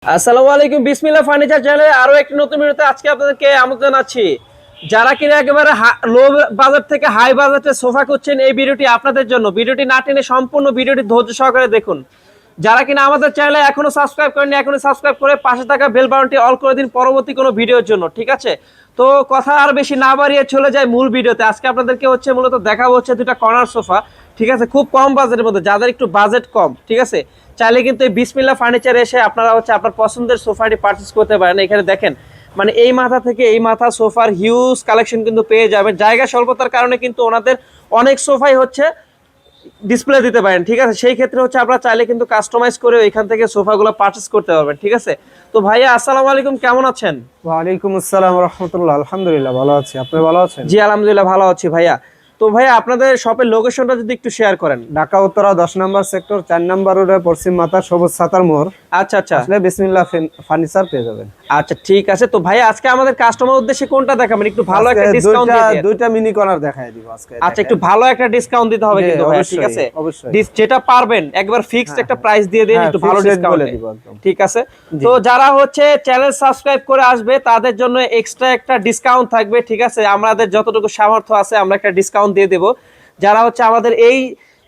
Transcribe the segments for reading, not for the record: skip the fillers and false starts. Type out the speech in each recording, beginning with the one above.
আসসালামু আলাইকুম, বিসমিল্লাহ ফার্নিচার চ্যানেলে আরো একটি নতুন ভিডিওতে আজকে আপনাদেরকে আমন্ত্রণ জানাচ্ছি। যারা কিনা একেবারে লো বাজেট থেকে হাই বাজেটে সোফা করছেন, এই ভিডিওটি আপনাদের জন্য। ভিডিওটি না টেনে সম্পূর্ণ ভিডিওটি ধৈর্য সহকারে দেখুন। যারা কিনা আমাদের চ্যানেলে এখনো সাবস্ক্রাইব করেননি, এখনই সাবস্ক্রাইব করে পাশে থাকা বেল বাটনটি অল করে দিন পরবর্তী কোনো ভিডিওর জন্য, ঠিক আছে? তো কথা আর বেশি না বাড়িয়ে চলে যায় মূল ভিডিওতে। আজকে আপনাদেরকে মূলত দেখাবো দুটা কর্নার সোফা, ঠিক আছে, খুব কম বাজেটের মধ্যে। যাদের একটু বাজেট কম, ঠিক আছে, চাইলে কিন্তু এই বিসমিল্লাহ ফার্নিচার এসে আপনারা আপনার পছন্দের সোফাটি পারচেজ করতে পারেন। এখানে দেখেন, মানে এই মাথা থেকে এই মাথা সোফার হিউজ কালেকশন কিন্তু পেয়ে যাবেন। জায়গা স্বল্পতার কারণে কিন্তু ওনাদের অনেক সোফাই ডিসপ্লে দিতে পারেন, ঠিক আছে? সেই ক্ষেত্রে আপনারা চাইলে কিন্তু কাস্টমাইজ করে এখান থেকে সোফাগুলো পারচেজ করতে পারবেন, ঠিক আছে? তো ভাইয়া আসসালামু আলাইকুম, কেমন আছেন? ওয়ালাইকুম আসসালাম ওয়া রাহমাতুল্লাহ। আলহামদুলিল্লাহ ভালো আছি, আপনি ভালো আছেন? জি আলহামদুলিল্লাহ ভালো আছি ভাইয়া। তো ভাইয়া আপনাদের শপের লোকেশনটা যদি একটু শেয়ার করেন। ঢাকা উত্তরা 10 নম্বর সেক্টর 4 নম্বর রোডে পশ্চিম মাথা সবুজ ছাতার মোড়। আচ্ছা আচ্ছা, আসলে বিসমিল্লাহ ফার্নিচার পেয়ে যাবেন। আচ্ছা ঠিক আছে। তো ভাইয়া আজকে আমাদের কাস্টমার উদ্দেশ্যে কোনটা দেখাবেন? একটু ভালো একটা ডিসকাউন্ট দিয়ে দেন। দুইটা মিনি কর্নার দেখায় দিব আজকে। আচ্ছা, একটু ভালো একটা ডিসকাউন্ট দিতে হবে কিন্তু ভাইয়া, ঠিক আছে? অবশ্যই যেটা পারবেন একবার ফিক্সড একটা প্রাইস দিয়ে দেন, একটু ভালো ডিসকাউন্ট দিব একদম, ঠিক আছে? তো যারা চ্যানেল সাবস্ক্রাইব করে আসবে তাদের জন্য এক্সট্রা একটা ডিসকাউন্ট থাকবে, ঠিক আছে? আমাদের যতটুকু সামর্থ্য আছে আমরা একটা ডিসকাউন্ট দিয়ে দেব। যারা আমাদের এই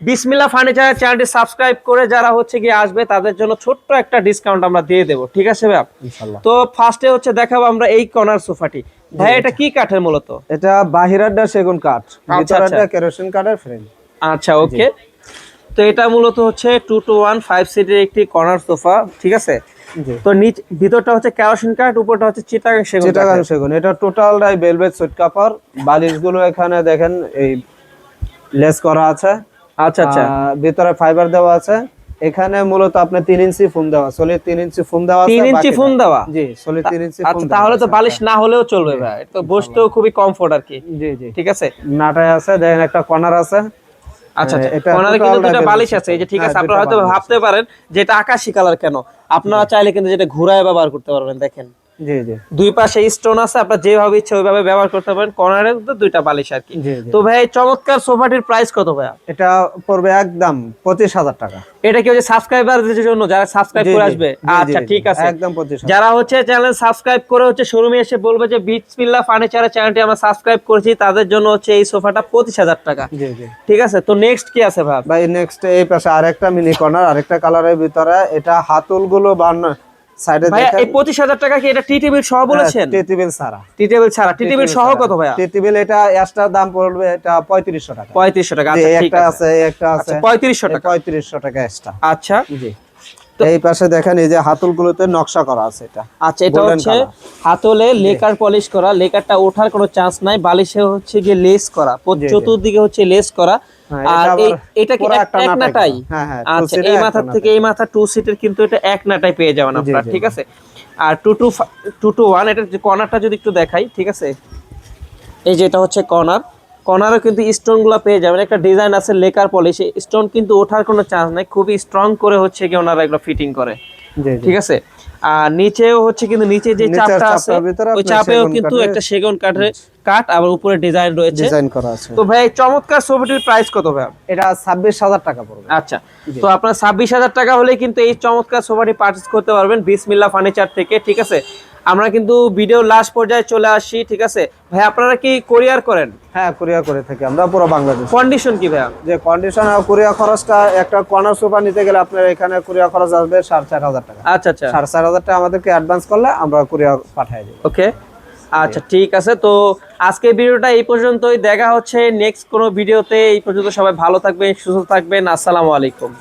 বিসমিল্লাহ ফার্নিচার চ্যানেলটি সাবস্ক্রাইব করে যারা গিয়ে আসবে তাদের জন্য ছোট্ট একটা ডিসকাউন্ট আমরা দিয়ে দেব, ঠিক আছে ভাই? ইনশাআল্লাহ। তো ফার্স্টে দেখাবো আমরা এই কর্নার সোফাটি। ভাই এটা কি কাঠের মূলত? এটা বাহিরাটা সেগুন কাঠ, ভিতরটা কেরোসিন কাঠের ফ্রেম। আচ্ছা ওকে। তো এটা মূলত 2 to 1 5 সিটের একটি কর্নার সোফা, ঠিক আছে? তো ভিতরটা কেরোসিন কাঠ, উপরটা চিটাগাং সেগুন। এটা টোটালটাই ভেলভেট সুইট কাপড়। বালিশগুলো এখানে দেখেন এই লেস করা আছে। আচ্ছা আচ্ছা, ভিতরে ফাইবার দেওয়া আছে। এখানে মূলত আপনি 3 ইঞ্চি ফোম দেওয়া, সলিড 3 ইঞ্চি ফোম দেওয়া আছে। 3 ইঞ্চি ফোম দেওয়া? জি, সলিড 3 ইঞ্চি ফোম। আচ্ছা, তাহলে তো বালিশ না হলেও চলবে ভাই, তো বসতেও খুবই কমফোর্ট আর কি। জি জি, ঠিক আছে। নাটায় আছে, দেখেন একটা কর্নার আছে। আচ্ছা আচ্ছা, কর্নারে কিন্তু দুটো বালিশ আছে, এই যে, ঠিক আছে? আপনারা হয়তো ভাবতে পারেন যে এটা আকাশী কালার কেন, আপনারা চাইলে কিন্তু যেটা ঘুরায় ব্যবহার করতে পারবেন। দেখেন, জি জি, দুই পাশে স্টোন আছে, আপনারা যেভাবে ইচ্ছে ওইভাবে ব্যবহার করতে পারেন। কর্নারে তো দুইটা বালিশ আর কি। তো ভাই চমৎকার সোফাটির প্রাইস কত ভাইয়া? এটা পড়বে একদম 25,000 টাকা। এটা কি সাবস্ক্রাইবারদের জন্য, যারা সাবস্ক্রাইব করে আসবে? আচ্ছা ঠিক আছে, একদম 25,000। যারা চ্যানেল সাবস্ক্রাইব করে শোরুমে এসে বলবে যে বিসমিল্লাহ ফার্নিচারের চ্যানেলটি আমরা সাবস্ক্রাইব করেছি, তাদের জন্য এই সোফাটা 25,000 টাকা। জি জি, ঠিক আছে। তো নেক্সট কি আছে ভাই? নেক্সট এই পাশে আরেকটা মিনি কর্নার, আরেকটা কালারের ভিতরে। এটা হাতলগুলো সাইডে ভাই এই 25,000 টাকা কি এটা টি টেবিল সহ বলেছেন? টি টেবিল ছাড়া। টি টেবিল ছাড়া, টি টেবিল সহ কত ভাইয়া? টি টেবিল এটা এক্সট্রা দাম পড়বে, এটা 3500 টাকা। 3500 টাকা, আচ্ছা ঠিক আছে। একটা আছে 3500 টাকা। 3500 টাকা এক্সট্রা। আচ্ছা জি। এই পাশে দেখেন, এই যে হাতলগুলোতে নকশা করা আছে। এটা আচ্ছা, এটা হাতলে লেকার পলিশ করা, লেকারটা ওঠার কোনো চান্স নাই। বালিশে গিয়ে লেস করা, চতুর্দিকে লেস করা। আর এটা কি এক নাটাই? আচ্ছা, এই মাথা থেকে এই মাথা 2 সিটের কিন্তু এটা এক নাটাই পেয়ে যাবেন আপনারা, ঠিক আছে? আর 2 to 1 এটা কর্নারটা যদি একটু দেখাই, ঠিক আছে? এই যে এটা কর্নারও কিন্তু স্টোনগুলো পেয়ে যাবেন। একটা ডিজাইন আছে লেকার পলিশ, স্টোন কিন্তু ওঠার কোনো চান্স নাই, খুবই স্ট্রং করে কি ওনারা এগুলো ফিটিং করে, ঠিক আছে? আর নিচেও কিন্তু নিচে যে চাপটা আছে ওই চাপেও কিন্তু একটা সেগুন কাঠ আবার উপরে ডিজাইন রয়েছে, ডিজাইন করা আছে। তো ভাই চমৎকার সোফাটির প্রাইস কত ভাই? এটা 26,000 টাকা পড়বে। আচ্ছা, তো আপনার 26,000 টাকা হলে কিন্তু এই চমৎকার সোফাটি পারচেজ করতে পারবেন বিসমিল্লাহ ফার্নিচার থেকে, ঠিক আছে? আমরা কিন্তু ভিডিও লাস্ট পর্যায়ে চলে আসি, ঠিক আছে ভাই? আপনারা কি কোরিয়ার করেন? হ্যাঁ, কোরিয়ার করে থাকি আমরা পুরো বাংলাদেশ। কন্ডিশন কি ভাইয়া? যে কন্ডিশন আর কোরিয়া খরচটা, একটা কর্নার সোফা নিতে গেলে আপনার এখানে কোরিয়া খরচ আসবে 4,500 টাকা। আচ্ছা আচ্ছা, 4,500 টাকা আমাদেরকে অ্যাডভান্স করলে আমরা কোরিয়া পাঠিয়ে দেব। ওকে, আচ্ছা ঠিক আছে। তো আজকে ভিডিওটা এই পর্যন্তই, দেখা হচ্ছে নেক্সট কোনো ভিডিওতে। এই পর্যন্ত সবাই ভালো থাকবেন, সুস্থ থাকবেন। আসসালামু আলাইকুম।